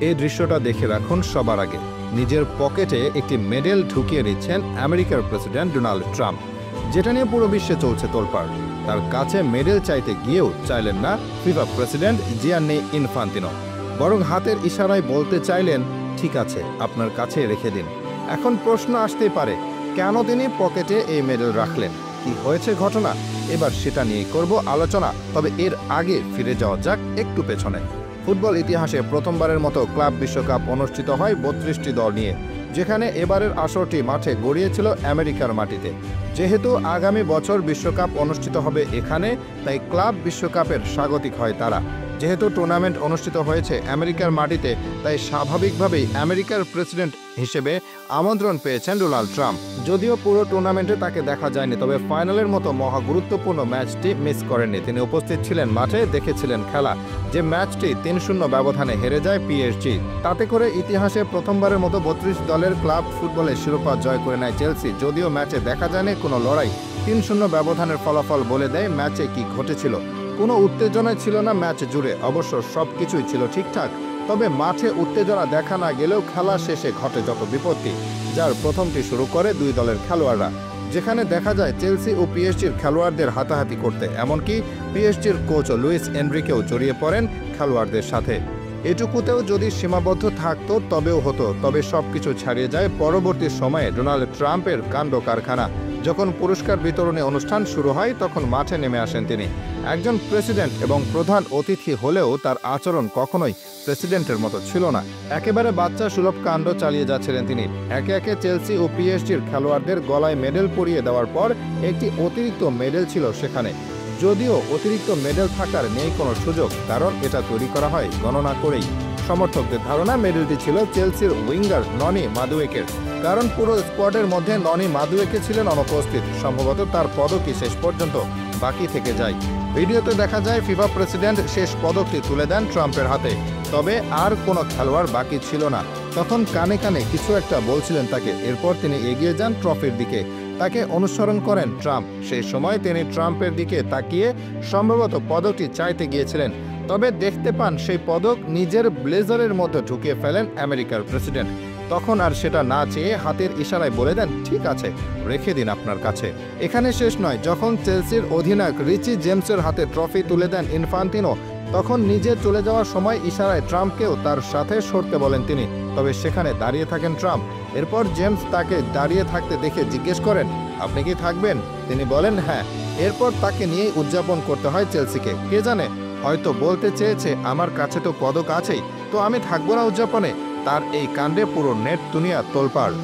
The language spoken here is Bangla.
এই দৃশ্যটা দেখে রাখুন সবার আগে। নিজের পকেটে একটি মেডেল ঢুকিয়ে নিচ্ছেন আমেরিকার প্রেসিডেন্ট ডোনাল্ড ট্রাম্প, যেটা নিয়ে পুরো বিশ্বে চলছে তোলপাড়। তার কাছে মেডেল চাইতে গিয়েও চাইলেন না ফিফা প্রেসিডেন্ট জিয়ান্নি ইনফান্তিনো, বরং হাতের ইশারায় বলতে চাইলেন, ঠিক আছে, আপনার কাছে রেখে দিন। এখন প্রশ্ন আসতেই পারে, কেন তিনি পকেটে এই মেডেল রাখলেন? কি হয়েছে ঘটনা? এবার সেটা নিয়ে করব আলোচনা। তবে এর আগে ফিরে যাওয়া যাক একটু পেছনে। ফুটবল ইতিহাসে প্রথমবারের মতো ক্লাব বিশ্বকাপ অনুষ্ঠিত হয় ৩২টি দল নিয়ে, যেখানে এবারের আসরটি মাঠে গড়িয়েছিল আমেরিকার মাটিতে। যেহেতু আগামী বছর বিশ্বকাপ অনুষ্ঠিত হবে এখানে, তাই ক্লাব বিশ্বকাপের স্বাগতিক হয় তারা। যেহেতু টুর্নামেন্ট অনুষ্ঠিত হয়েছে আমেরিকার মাটিতে, তাই স্বাভাবিকভাবেই আমেরিকার প্রেসিডেন্ট হিসেবে আমন্ত্রণ পেয়েছেন ডোনাল্ড ট্রাম্প। যদিও পুরো টুর্নামেন্টে তাকে দেখা যায়নি, তবে ফাইনালের মতো মহা গুরুত্বপূর্ণ ম্যাচটি মিস করেননি। তিনি উপস্থিত ছিলেন মাঠে, দেখেছিলেন খেলা, যে ম্যাচটি ৩-০ ব্যবধানে হেরে যায় পিএসজি। তাতে করে ইতিহাসে প্রথমবারের মতো ৩২ দলের ক্লাব ফুটবলের শিরোপা জয় করে নেয় চেলসি। যদিও ম্যাচে দেখা যায়নি কোনো লড়াই, ৩-০ ব্যবধানের ফলাফল বলে দেয় ম্যাচে কি ঘটেছিল। কোনো উত্তেজনা ছিল না ম্যাচ জুড়ে, অবশ্য সবকিছুই ছিল ঠিকঠাক। তবে মাঠে উত্তেজনা দেখা না গেলেও খেলা শেষে ঘটে যত বিপত্তি, যার প্রথমটি শুরু করে দুই দলের খেলোয়াড়রা, যেখানে দেখা যায় চেলসি ও পিএসজির খেলোয়াড়দের হাতাহাতি করতে। এমনকি পিএসজির কোচ লুইস এনরিকেও জড়িয়ে পড়েন খেলোয়াড়দের সাথে। এটুকুতেও যদি সীমাবদ্ধ থাকতো তবেও হতো। তবে সবকিছু ছাড়িয়ে যায় পরবর্তী সময়ে ডোনাল্ড ট্রাম্পের কাণ্ড কারখানা। যখন পুরস্কার বিতরণী অনুষ্ঠান শুরু হয়, তখন মাঠে নেমে আসেন তিনি। একজন প্রেসিডেন্ট এবং প্রধান অতিথি হলেও তার আচরণ কখনোই প্রেসিডেন্টের মতো ছিল না। একেবারে বাচ্চা সুলভ কাণ্ড চালিয়ে যাচ্ছিলেন তিনি। একে একে চেলসি ও পিএসজির খেলোয়াড়দের গলায় মেডেল পরিয়ে দেওয়ার পর একটি অতিরিক্ত মেডেল ছিল সেখানে। যদিও অতিরিক্ত মেডেল থাকার নেই কোনো সুযোগ, কারণ এটা তৈরি করা হয় গণনা করেই। সমর্থকদের ধারণা মেডেলটি ছিল চেলসির উইঙ্গার ননি মাদুয়েকের, কারণ পুরো স্কোয়াডের মধ্যে ননি মাদুয়েকে ছিলেন অনুপস্থিত। সম্ভবত তার পদকই শেষ পর্যন্ত বাকি থেকে যায়। ভিডিওতে দেখা যায় ফিফা প্রেসিডেন্ট শেষ পদকটি তুলে দেন ট্রাম্পের হাতে। তবে আর কোনো খেলোয়াড় বাকি ছিল না। তখন কানে কানে কিছু একটা বলছিলেন তাকে। এরপর তিনি এগিয়ে যান ট্রফির দিকে। তাকে অনুসরণ করেন ট্রাম্প। সেই সময় তিনি ট্রাম্পের দিকে তাকিয়ে সম্ভবত পদকটি চাইতে গিয়েছিলেন। তবে দেখতে পান সেই পদক নিজের ব্লেজারের মধ্যে ঢুকিয়ে ফেলেন আমেরিকার প্রেসিডেন্ট। তখন আর সেটা না চেয়ে হাতের ইশারায় বলে দেন, ঠিক আছে, রেখে দিন আপনার কাছে। এখানে শেষ নয়। যখন চেলসির অধিনায়ক রিচি জেমসের হাতে ট্রফি তুলে দেন ইনফান্তিনো, তখন নিজে চলে যাওয়ার সময় ইশারায় ট্রাম্পকেও তার সাথে সরতে বলেন তিনি। তবে সেখানে দাঁড়িয়ে থাকেন ট্রাম্প। এরপর জেমস তাকে দাঁড়িয়ে থাকতে দেখে জিজ্ঞেস করেন, আপনি কি থাকবেন? তিনি বলেন হ্যাঁ। এরপর তাকে নিয়েই উদযাপন করতে হয় চেলসিকে। কে জানে, হয়তো বলতে চেয়েছে, আমার কাছে তো পদক আছেই, তো আমি থাকবো না উদযাপনে। তার এই কাণ্ডে পুরো নেট দুনিয়া তোলপাড়।